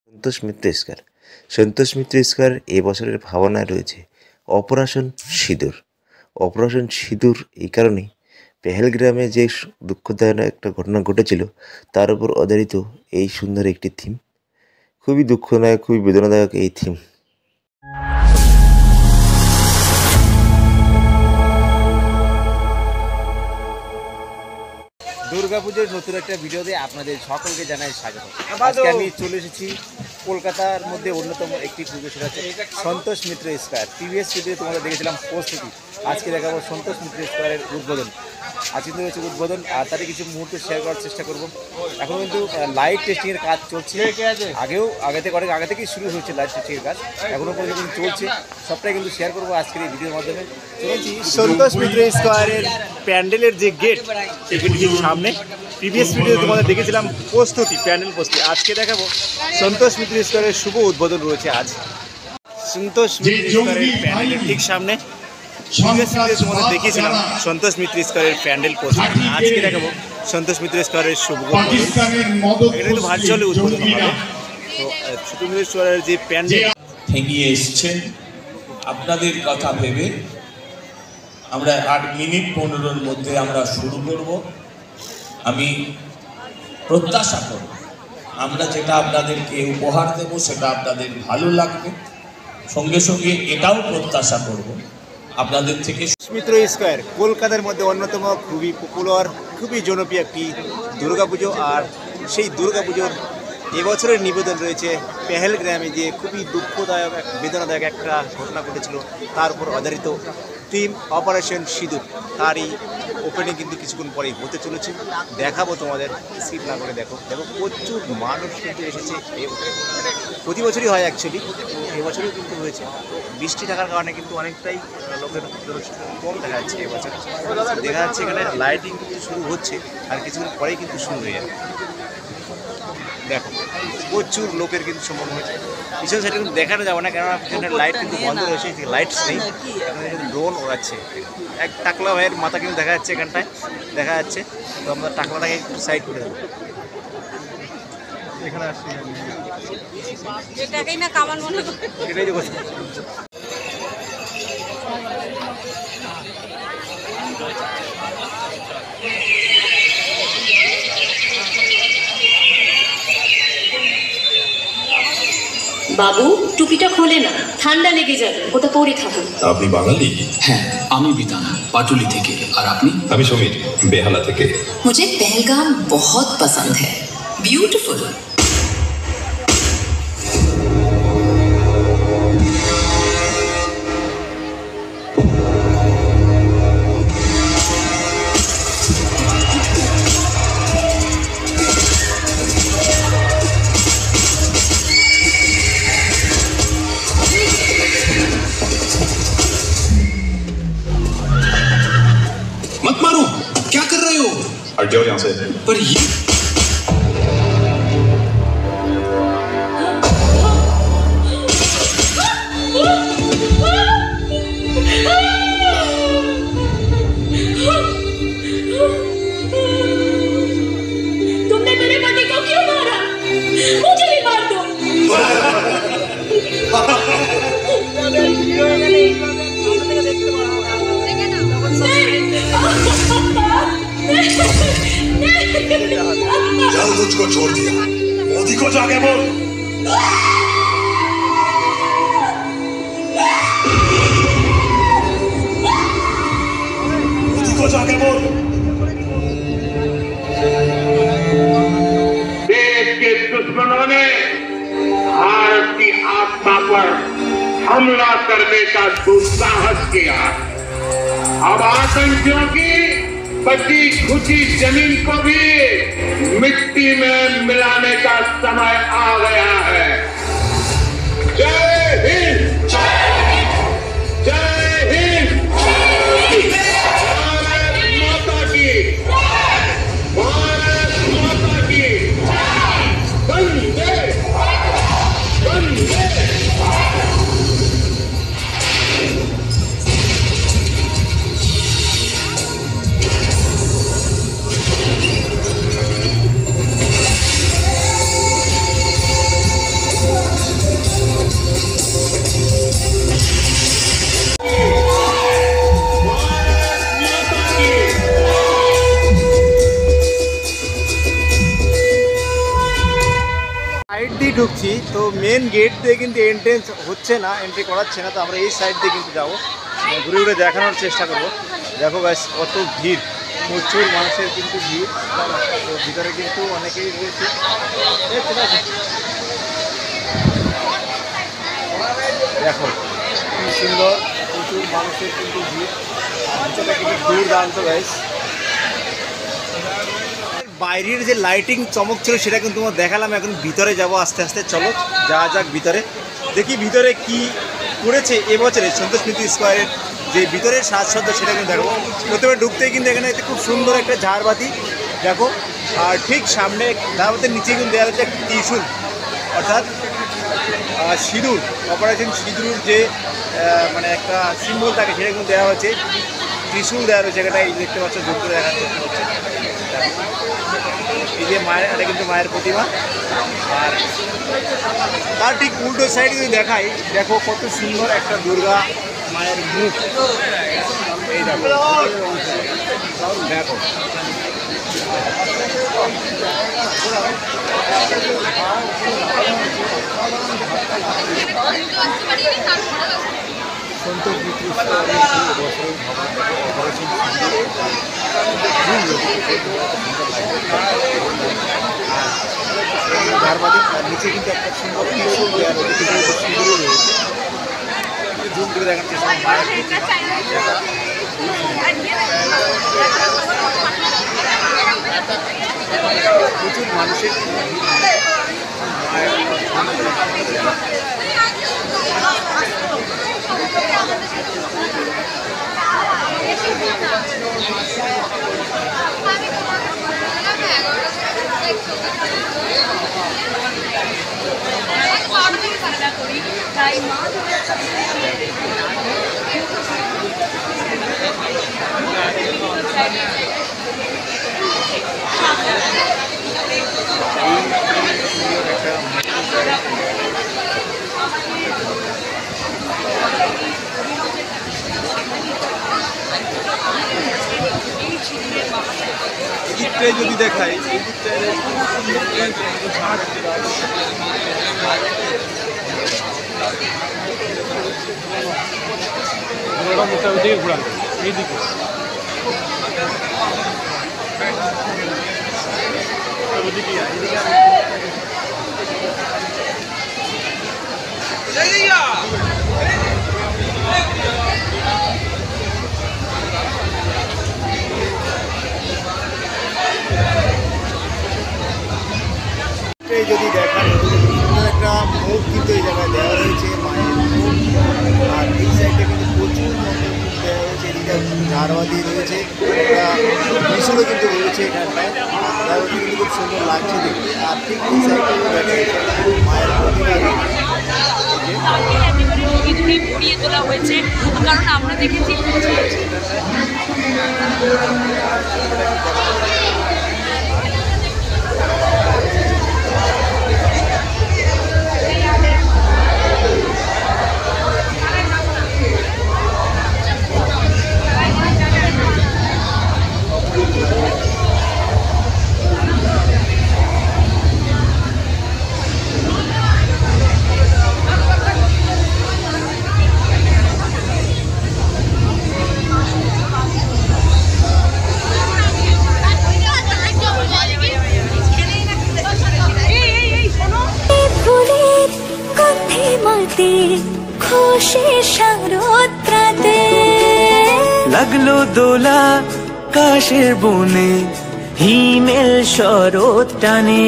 Santosh Mitra square. Santosh Mitra square এবছরের ভাবনায় রয়েছে অপারেশন সিঁদুর। অপারেশন সিঁদুর এই কারণেই, পেহেলগ্রামে যে দুঃখদায়ক একটা ঘটনা ঘটেছিল তার উপর আধারিত এই সুন্দর একটি থিম। খুবই দুঃখদায়ক, খুবই বেদনাদায়ক এই থিম। দুর্গাপুজোর নতুন একটা ভিডিওতে আপনাদের সকলকে জানাই স্বাগত। আজকে আমি চলে এসেছি কলকাতার মধ্যে অন্যতম একটি পুজো, সেটা হচ্ছে Santosh Mitra square. Previous video তোমাদের দেখেছিলাম প্রস্তুতি, আজকে দেখাবো সন্তোষ মিত্র স্কয়ারের উদ্বোধন। আজকে কিন্তু হচ্ছে উদ্বোধন, আর তারই কিছু মুহূর্ত শেয়ার করার চেষ্টা করব। এখন কিন্তু লাইট টেস্টিংয়ের কাজ চলছে, আগে থেকেই শুরু হয়েছে লাইট টেস্টিংয়ের কাজ, এখনও পর্যন্ত কিন্তু চলছে। সবটাই কিন্তু শেয়ার করবো আজকের এই ভিডিওর মাধ্যমে। চলছি সন্তোষ মিত্র স্কয়ারের প্যান্ডেলের যে গেট, সেই গেটের সামনে। প্রিভিয়াস ভিডিও তোমাদের দেখেছিলাম প্রস্তুতি, প্যান্ডেল প্রস্তুতি। আজকে দেখাবো সন্তোষ মিত্র স্কয়ারের শুভ উদ্বোধন রয়েছে আজ। সন্তোষ মিত্র স্কয়ারের প্যান্ডেলের ঠিক সামনে তোমাদের দেখিয়েছিলাম সন্তোষ মিত্র স্কয়ারের প্যান্ডেল প্রস্তুতি। আজকে দেখাবো সন্তোষ মিত্র স্কয়ারের শুভ উদ্বোধন। এটা কিন্তু ভার্চুয়ালি উদ্বোধন হবে। তো সন্তোষ মিত্র স্কয়ারের যে প্যান্ডেল ঠেঙিয়ে এসছেন, আপনাদের কথা ভেবে আমরা 8 মিনিট 15-র মধ্যে আমরা শুরু করব। আমি প্রত্যাশা করব আমরা যেটা আপনাদেরকে উপহার দেব সেটা আপনাদের ভালো লাগবে। সঙ্গে সঙ্গে এটাও প্রত্যাশা করব আপনাদের থেকে। মিত্র স্কয়ার কলকাতার মধ্যে অন্যতম খুবই পপুলার, খুবই জনপ্রিয় একটি দুর্গাপুজো। আর সেই দুর্গাপুজোর এবছরের নিবেদন রয়েছে পেহেলগ্রামে যে খুবই দুঃখদায়ক, বেদনাদায়ক একটা ঘটনা ঘটেছিল, তার উপর আধারিত থিম অপারেশন সিঁদুর। তারই ওপেনিং কিন্তু কিছুক্ষণ পরেই হতে চলেছে, দেখাবো তোমাদের, স্কিপ না করে দেখো। প্রচুর মানুষ কিন্তু এসেছে। প্রতি বছরই হয় অ্যাকচুয়ালি, এবছরেও কিন্তু হয়েছে। বৃষ্টি থাকার কারণে কিন্তু অনেকটাই লোকের কম দেখা যাচ্ছে এবছর। দেখা যাচ্ছে এখানে লাইটিং কিন্তু শুরু হচ্ছে, আর কিছুক্ষণ পরেই কিন্তু শুরু হয়ে যাবে। দেখো প্রচুর লোকের কিন্তু সম্ভব হয়েছে। পিছন সাইডে কিন্তু দেখানো যাবে না, কেননা পিছনের লাইট কিন্তু বন্ধ রয়েছে, লাইটস নেই। এখানে কিন্তু ড্রোন ওড়াচ্ছে। এক টাকলা ভাইয়ের মাথা কিন্তু দেখা যাচ্ছে, এখানটায় দেখা যাচ্ছে। তো আমরা টাকলাটাকে একটু সাইড করে দেবো। এখানে আসছি, এটাই তো কথা। বাবু টুপিটা খোলে না, ঠান্ডা লেগে যাবে, ওটা পরে থাকুন। আপনি বাঙালি? হ্যাঁ, আমি বিতান, পাটুলি থেকে। আর আপনি? আমি সমীর, বেহালা থেকে। मुझे पहलगाम बहुत पसंद है, ब्यूटीफुल। मत मारो, क्या कर रहे हो? हट जाओ यहाँ से। पर ये तुमने मेरे पति को क्यों मारा? मुझे भी मार दो। जान तुझको छोड़ दिया, मोदी को जाके बोल। मोदी को जाके बोल। देश के दुश्मनों ने भारत की आत्मा पर हमला करने का दुस्साहस किया। अब आतंकियों की बची खुची जमीन को भी मिट्टी में मिलाने का समय आ गया है। जय हिंद, जय हिंद, भारत माता की, भारत माता की, वंदे वंदे। দিয়ে ঢুকছি, তো মেন গেট দিয়ে কিন্তু এন্ট্রেন্স হচ্ছে না, এন্ট্রি করাচ্ছে না, তো আমরা এই সাইড দিয়ে কিন্তু যাবো, ঘুরে ঘুরে দেখানোর চেষ্টা করবো। দেখো গাইস কত ভিড়, প্রচুর মানুষের কিন্তু ভিড়, তো ভিতরে কিন্তু অনেকেই রয়েছে। দেখো কি সুন্দর, প্রচুর মানুষের কিন্তু ভিড়, অঞ্চলটা কিন্তু দুর্দান্ত গাইস। বাইরের যে লাইটিং চমক ছিল সেটা কিন্তু তোমার দেখালাম, এখন ভিতরে যাব আস্তে আস্তে। চলো যা যাক ভিতরে, দেখি ভিতরে কি করেছে এবছরে সন্তোষ মিত্র স্কোয়ারের যে ভিতরের সাজসজ্জা সেটা কিন্তু দেখো। প্রথমে ঢুকতেই কিন্তু এখানে খুব সুন্দর একটা ঝাড়বাতি দেখো, আর ঠিক সামনে ঝাড়বাতির নিচে কিন্তু দেওয়া হচ্ছে একটা ত্রিশূল, অর্থাৎ সিঁদুর, অপারেশন সিঁদুর যে মানে একটা সিম্বল থাকে সেটা কিন্তু দেওয়া হচ্ছে, ত্রিশূল দেওয়া রয়েছে এখানে। এই দেখতে পাচ্ছ, জোর করে দেখার চেষ্টা হচ্ছে। এই যে মায়ের, এটা কিন্তু মায়ের প্রতিমা, আর তার ঠিক উল্টো সাইড যদি দেখাই, দেখো কত সুন্দর একটা দুর্গা মায়ের মুখ, এই দেখো দেখো সন্তোষ মিত্র ঝাড়বাতি, আর নিচে কিন্তু একটা সুন্দর ত্রিশূল দেওয়া রয়েছে, সিঁদুরও রয়েছে। জুম করে দেখার চেষ্টা প্রচুর মানুষের দিকটাই যদি দেখাই, এই দিকটায় ওদিকে ঘোরান, এইদিকে যদি দেখান, একটা মুখ কিন্তু এই জায়গায় দেওয়া রয়েছে, মায়ের মুখ, আর এই সাইডে কিন্তু প্রচুর মন্দির দেওয়া রয়েছে, এদিকে ঝাড়বাতি রয়েছে, মিশুলও কিন্তু রয়েছে এখানটায়, ঝাড়বাতি কিন্তু খুব সুন্দর লাগছে দেখতে। আর ঠিক এই সাইডে মায়ের প্রতিমা ফুরিয়ে তোলা হয়েছে, কারণ আমরা দেখেছি লাগলো দোলা কাশের বনে, হিমেল শরৎ টানে।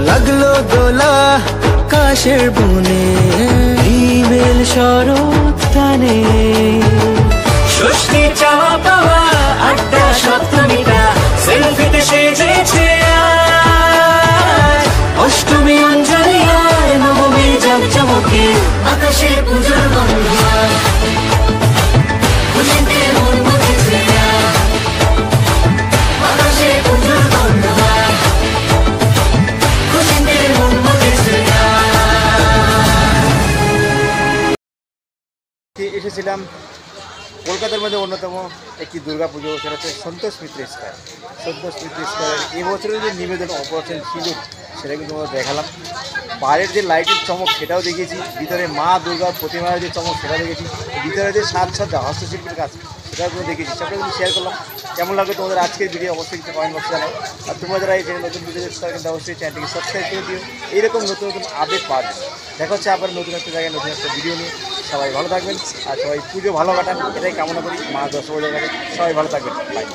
লাগলো দোলা কাশের বনে, হিমেল শরৎ টানে। ষষ্ঠী চাওয়া পাওয়া আড্ডা সপ্তমীটা সেলফিতে সেজেছে, অষ্টমী অঞ্জলি আর নবমী জাঁকজমকে আকাশের পুজোর বন্ধুয়া, খুশিতে মন মজেছে আকাশের পুজোর বন্ধুয়া, খুশিতে মন মজেছে। গিয়েছিলাম কলকাতার মধ্যে অন্যতম একটি দুর্গাপুজো, সেটা হচ্ছে সন্তোষ মিত্র স্কয়ার। সন্তোষ মিত্র স্কয়ারের এবছরের যে নিবেদন অপারেশন সিঁদুর সেটা কিন্তু আমরা দেখালাম। বাইরের যে লাইটের চমক সেটাও দেখিয়েছি, ভিতরে মা দুর্গার প্রতিমার যে চমক সেটা দেখেছি, ভিতরে যে সাজসজ্জা হস্তশিল্পের কাজ সেটাও কিন্তু দেখেছি, সবটা কিন্তু শেয়ার করলাম। কেমন লাগবে তোমাদের আজকের ভিডিও অবশ্যই কিন্তু কমেন্ট বক্সে জানাও। আর তোমরা যারা এই চ্যানেল নতুন ভিডিও দেখতে কিন্তু অবশ্যই চ্যানেলটিকে সাবস্ক্রাইব করে দিও এইরকম নতুন নতুন আপডেট পাওয়ার জন্য। দেখা হচ্ছে আবার নতুন একটা জায়গায় নতুন একটা ভিডিও নিয়ে। সবাই ভালো থাকবেন আর সবাই পুজো ভালো কাটান, এটাই কামনা করি। মা দশ বজায় সবাই ভালো থাকবেন। বাই।